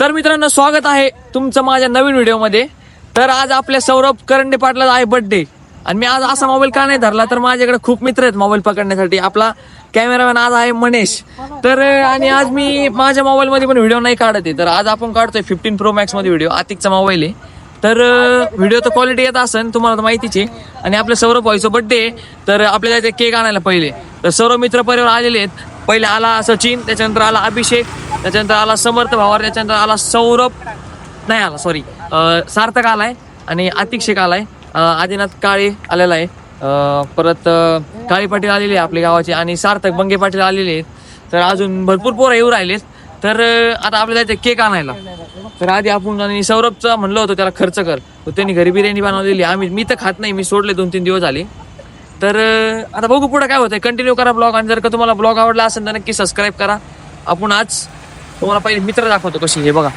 तर मित्रांनो स्वागत आहे तुमचं माझ्या नवीन व्हिडिओमध्ये। तर आज आपल्या सौरभ करंडे पाटलाचा आहे बर्थडे आणि मी आज असा मोबाईल का नाही धरला तर माझ्याकडे खूप मित्र आहेत मोबाईल पकडण्यासाठी। आपला कॅमेरामॅन आज आहे मनीष। तर आणि आज मी माझ्या मोबाईल मध्ये पण व्हिडिओ नाही काढत आहे, तर आज आपण काढतोय 15 Pro Max मध्ये व्हिडिओ। आतिकचा मोबाईल आहे तर व्हिडिओ तर क्वालिटी येत असेल तुम्हाला तर माहितीच आहे। आणि आपल्या सौरभ भाईचा बर्थडे आहे तर आपल्याला जायचं केक आणायला पहिले। तर सर्व मित्र परिवार आलेले आहेत। पहिले आला सचिन, त्याच्यानंतर आला अभिषेक, त्याच्यानंतर आला समर्थ भावार, त्याच्यानंतर आला सौरभ नाही आला सॉरी सार्थक आलाय आणि आतिक शेख आलाय, आदिनाथ काळे आलेला आहे, परत काळे पाटील आलेले आहे आपल्या गावाचे आणि सार्थक बंगे पाटील आलेले आहेत। तर अजून भरपूर पोरं येऊ राहिलेत। तर आता आपल्याला जायचं केक आणायला। तर आधी आपण आणि सौरभचं म्हणलं होतं त्याला खर्च कर, तर त्यांनी घरी बिर्याणी बनवलेली। मी तर खात नाही, मी सोडले 2-3 दिवस झाले। तर आता बघू पुढे काय होतंय, कंटिन्यू करा ब्लॉग। आणि जर का तुम्हाला ब्लॉग आवडला असेल तर नक्की सबस्क्राईब करा। आपण आज तुम्हाला पहिले मित्र दाखवतो कशी, हे बघा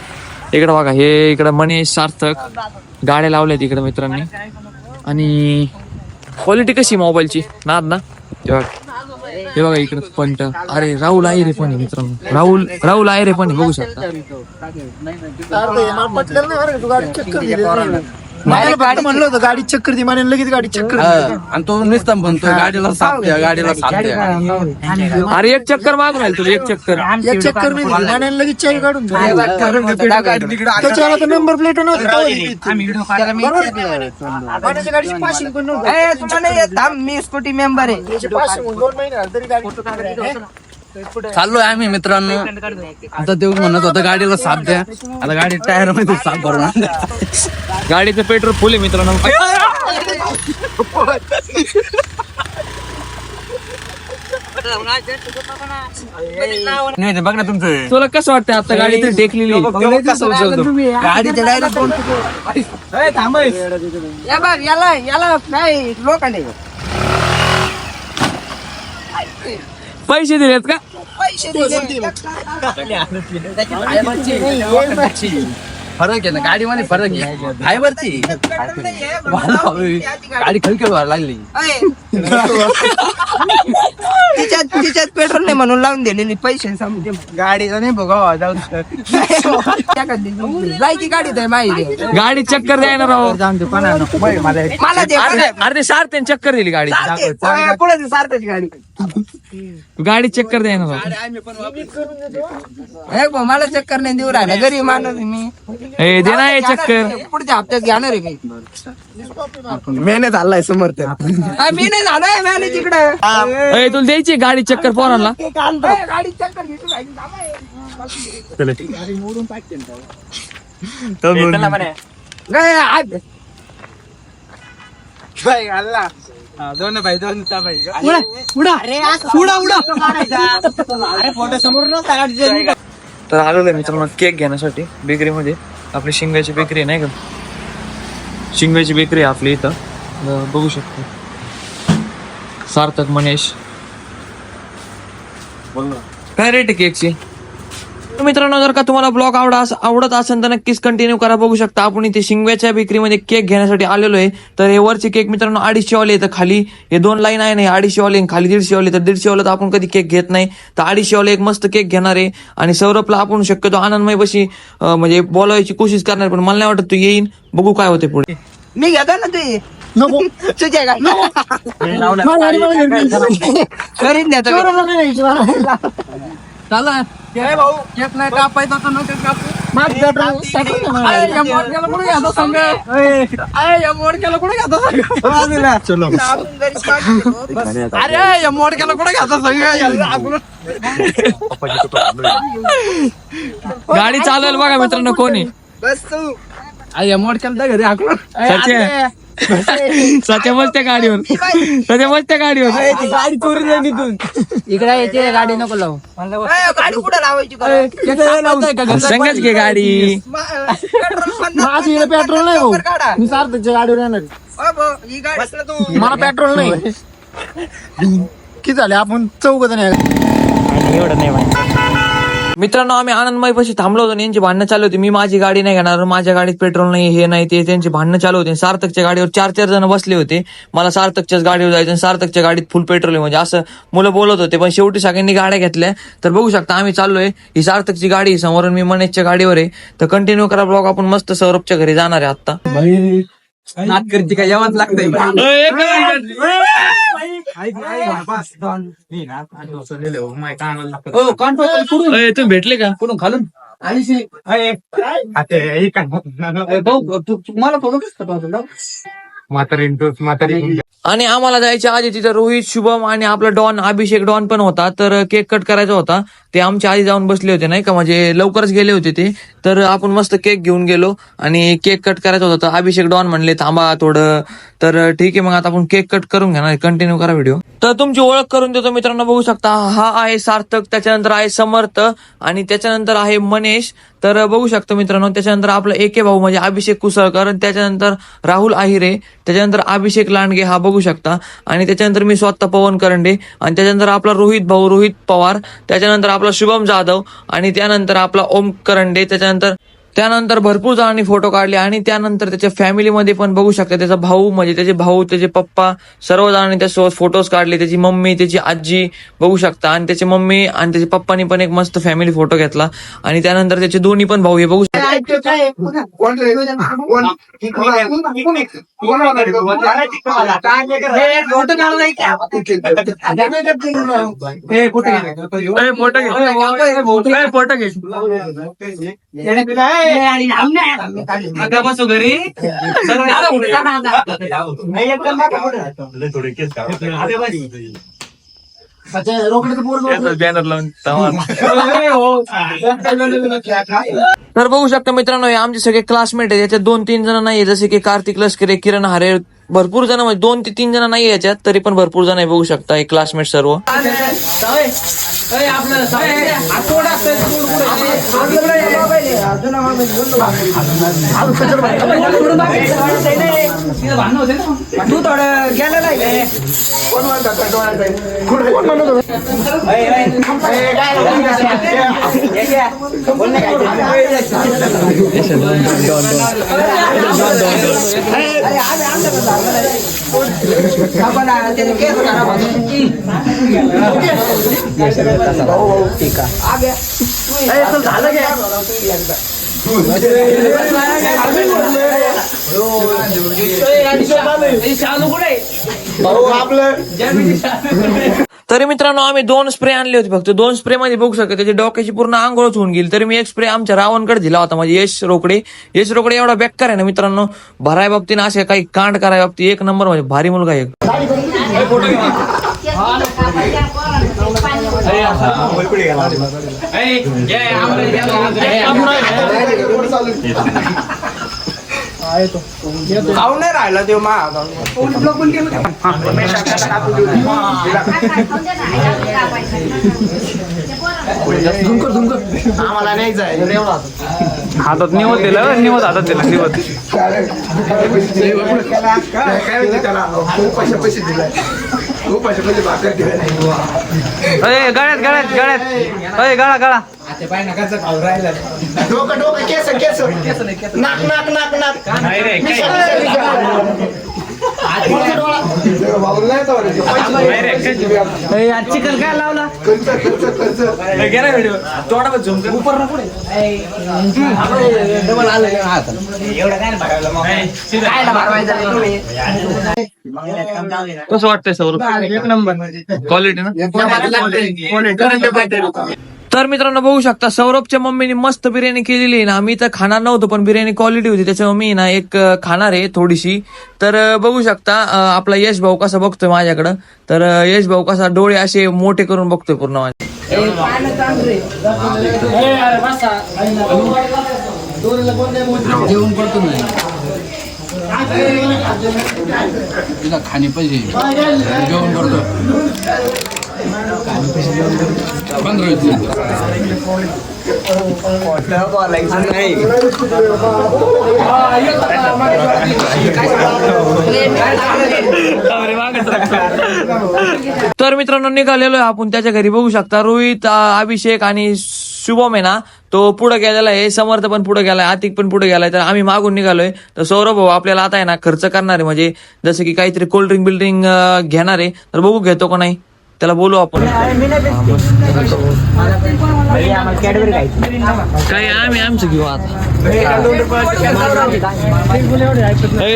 इकडे बघा, हे इकडे मनीष सार्थक गाड्या लावल्यात इकडे मित्रांनी। आणि क्वालिटी कशी मोबाईलची नाद ना, हे बघा इकडे पंट, अरे राहुल आहे रे पण मित्रांनो, राहुल आहे रे पण बघू शकता। म्हणलं होतं गाडी चक्कर ती माने, लगेच गाडी चक्कर आणि तो नुसता म्हणतोय गाडीला साथ द्या, गाडीला साथ द्या। अरे एक चक्कर मागून राहील तुला, एक चक्कर एक चक्कर नाही दिली माने, लगेच चावी काढून त्याच्यावर नंबर प्लेट नव्हती, गाडीची पासिंग पण नव्हती। मी स्कूटी मेंबर आहे, 2 महिने झाले तरी गाडी चाललोय आम्ही मित्रांनो। आता ते म्हणत होतं गाडीला साथ द्या, आता गाडी टायर मध्ये साथ भरून आणल्या। गाडीचं पेट्रोल फुल आहे मित्रांनो। नाही बघ ना तुमचं तुला कसं वाटतं आता गाडी तरी टेकलेली आहे? गाडीचे डायरेक्ट याला याला नाही लोकांनी पैसे दिलेत का? पैसे दिले। फरक आहे ना गाडीमध्ये, फरक आहे फायबरची गाडी खलखल व्हायला लागली। तिच्यात पेट्रोल नाही म्हणून लावून दिलेली, पैसे गाडीचा नाही बघा जाऊ जायची गाडी तर माहिती गाडी चक्कर द्यायला राव, मला ते अरे सारथ्याने चक्कर दिली गाडी, पुढे सारखीच गाडी गाडी चक्कर द्यायला राव। हे भाऊ, मला चक्कर नाही देऊ राहिला, गरीब माणूस आहे मी। ए दे ना हे चक्कर, पुढच्या हप्त्यात घेणार आहे काही मेहनत आलाय समर्थ। मी नाही झालोय मॅने तिकडे ए तुला द्यायची गाडी चक्कर पोरांना? गाडी चक्कर घेतो तर आलेलो आहे मित्रांनो केक घेण्यासाठी बेकरीमध्ये। आपली शिंगाची बेकरी आहे नाही का, शिंगाची बेकरी आहे आपली इथं, बघू शकतो। सार्थक मनीष, काय रेट आहे केकची? मित्रांनो जर का तुम्हाला ब्लॉग आवडत असेल तर नक्कीच कंटिन्यू करा। बघू शकता आपण इथे शिंगव्याच्या बेकरीमध्ये केक घेण्यासाठी आलेलो आहे। तर हे वरचे केक मित्रांनो 250 वाले, तर खाली हे 2 लाईन आहे ना, 250 वाले खाली 150 वाले। तर 150 वाला तर आपण कधी केक घेत नाही, तर 250 वाले एक मस्त केक घेणार आहे। आणि सौरभला आपण शक्यतो आनंदमय बशी म्हणजे बोलावायची कोशिश करणार, पण मला नाही वाटत तू येईन, बघू काय होते पुढे। मी घेतो ना ते नको तुझ्या गाडी करीन देतो चला भाऊ केक नाही कापायचा तर नको कापू। अरे या मोडक्याला कुठे घ्यायचा संग, गाडी चालवेल बघा मित्रांनो कोणी, बस तू या मोडक्याला घरी हाकून सच्या मस्त्या गाडीवर, सच्या मस्त्या गाडीवर गाडी चोरी जाईल तिथून इकडे येते, गाडी नको लावू। गाडी कुठे लावायची संगच घे गाडी। माझी पेट्रोल नाही भाऊ, मी सार्थकच्या गाडीवर येणार। मला पेट्रोल नाही, किती झाले आपण 4 जण आहे। मित्रांनो आम्ही आनंदमय पाशी थांबलो होतो आणि यांची भांडणं चालू होती. मी माझी गाडी नाही घेणार, माझ्या गाडीत पेट्रोल नाही, हे नाही ते, त्यांची भांडणं चालू होती. सार्थकच्या गाडीवर 4 जण बसले होते. मला सार्थकच्याच गाडीवर जायचं आणि सार्थकच्या गाडीत फुल पेट्रोल आहे म्हणजे असं मुलं बोलत होते. पण शेवटी सगळ्यांनी गाड्या घेतल्या. तर बघू शकता आम्ही चाललोय. ही सार्थकची गाडी समोरून मी मनेशच्या गाडीवर आहे. तर कंटिन्यू करा ब्लॉग. आपण मस्त सौरभच्या घरी जाणार आहे आता. नात करते काय यावंच लागतंय. तुम्ही भेटले का? कुठून खालून मला थोडं आणि आम्हाला जायच्या आधी तिथं रोहित, शुभम आणि आपला डॉन अभिषेक डॉन पण होता. तर केक कट करायचा होता. ते आमच्या आधी जाऊन बसले होते नाही का, म्हणजे लवकरच गेले होते ते. तर आपण मस्त केक घेऊन गेलो आणि केक कट करायचा होता. तर अभिषेक डॉन म्हणले थांबा थोडं. तर ठीक आहे मग आता आपण केक कट करून घेणार. कंटिन्यू करा व्हिडिओ. तर तुमची ओळख करून देतो मित्रांनो. बघू शकता हा आहे सार्थक, त्याच्यानंतर आहे समर्थ आणि त्याच्यानंतर आहे मनेश. तर बघू शकतो मित्रांनो. त्याच्यानंतर आपला एके भाऊ म्हणजे अभिषेक कुसळकर, त्याच्यानंतर राहुल आहिरे, त्याच्यानंतर अभिषेक लांडगे हा बघू शकता आणि त्याच्यानंतर मी स्वतः पवन करंडे आणि त्याच्यानंतर आपला रोहित भाऊ रोहित पवार, त्याच्यानंतर आपला शुभम जाधव आणि त्यानंतर आपला ओम करंडे. त्यानंतर भरपूर जणांनी फोटो काढले आणि त्यानंतर त्याच्या फॅमिलीमध्ये पण बघू शकता त्याचा भाऊ म्हणजे त्याचे भाऊ, त्याचे पप्पा, सर्व जणांनी त्यासोबत फोटोज काढले. त्याची मम्मी, त्याची आजी बघू शकता आणि त्याची मम्मी आणि त्याच्या पप्पानी पण एक मस्त फॅमिली फोटो घेतला. आणि त्यानंतर त्याचे दोन्ही पण भाऊ हे बघू शकता. बसू घरी बॅनर लावून. तर बघू शकता मित्रांनो हे आमचे सगळे क्लासमेट आहे. याच्यात 2-3 जण नाहीये, जसे की कार्तिक लष्करे, किरण हारे, भरपूर जण म्हणजे 2 ते 3 जण नाहीये याच्यात, तरी पण भरपूर जण आहे. बघू शकता हे क्लासमेट सर्व. तू थोडं गेलेला आहे. तरी मित्रांनो आम्ही 2 स्प्रे आणले होते फक्त. 2 स्प्रे मध्ये बघू शकता त्याची डोक्याची पूर्ण आंघोळच होऊन गेली. तरी मी एक स्प्रे आमच्या रावणकडे दिला होता म्हणजे यश रोकडे. यश रोकडे एवढा बेकार आहे ना मित्रांनो, भराय बाबतीने असे काही कांड कराय बाबतीत एक नंबर म्हणजे भारी मुलगा आहे. खाऊन नाही राहिला ते आम्हाला नाही जायचं हातात निवत दिलं, निवत हातात दिला, निवत. पैसे दिलाय खूप पैसे भाकर दिले नाही. गळ्यात गळ्यात गळ्यात गळा गळा डोकं डोकं केस केस नाक नाक नाक नाक चिकन काय लावला कसं वाटतंय सौरभ? एक नंबर क्वालिटी ना. तर मित्रांनो बघू शकता सौरभच्या मम्मीने मस्त बिर्याणी केलेली आहे ना. आम्ही तर खाणार नव्हतो पण बिर्याणी क्वालिटी होती त्याच्या मम्मी ना एक खाणार आहे थोडीशी. तर बघू शकता आपला यश भाऊ कसा बघतोय माझ्याकडं. तर यश भाऊ कसा डोळे असे मोठे करून बघतोय पूर्ण माझे. जेवण करतो नाही तिला खाणे पाहिजे जेवण करतो. तर मित्रांनो निघालेलो आहे आपण त्याच्या घरी. बघू शकता रोहित, अभिषेक आणि शुभम आहे ना, तो पुढे गेलेला आहे. समर्थ पण पुढे गेलाय, आतिक पण पुढे गेलाय. तर आम्ही मागून निघालोय. तर सौरभ भाऊ आपल्याला आता आहे ना खर्च करणार आहे, म्हणजे जसं की काहीतरी कोल्ड्रिंक बिल्ड्रिंक घेणार आहे. तर बघू घेतो का नाही, त्याला बोलू आपण. काय आम्ही आमचं घेऊ आता.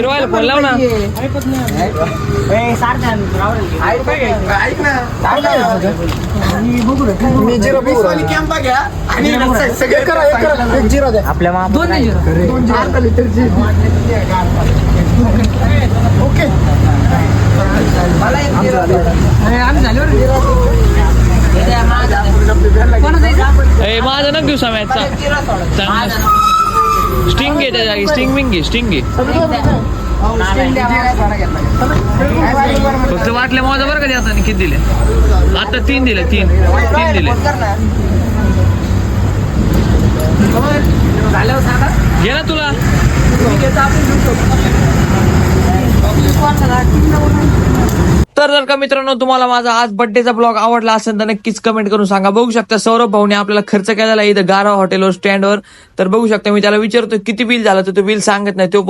रोहायला फोन लाव ना. मी जिरो एक जिरो द्या आपल्या ओके. माझं नक दिवसा मॅचचा स्टिंग घे, त्या जागी स्टिंग विंग घे, स्टिंग घे. फक्त वाटल्या माझं बरं का आता किती दिले. आता 3 दिले, 3 दिले. घे ना तुला. तर जर का मित्रांनो तुम्हाला माझा आज बर्थडेचा ब्लॉग आवडला असेल तर नक्कीच कमेंट करून सांगा. बघू शकता सौरभ भाऊने आपल्याला खर्च केलेला आहे इथं गारा हॉटेलवर स्टँडवर. तर बघू शकता मी त्याला विचारतो किती बिल झालं, तर तो बिल सांगत नाही. तो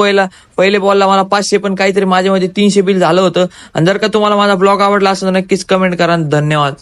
पहिले बोलला मला 500, पण काहीतरी माझ्यामध्ये 300 बिल झालं होतं. आणि जर का तुम्हाला माझा ब्लॉग आवडला असेल तर नक्कीच कमेंट करा. धन्यवाद.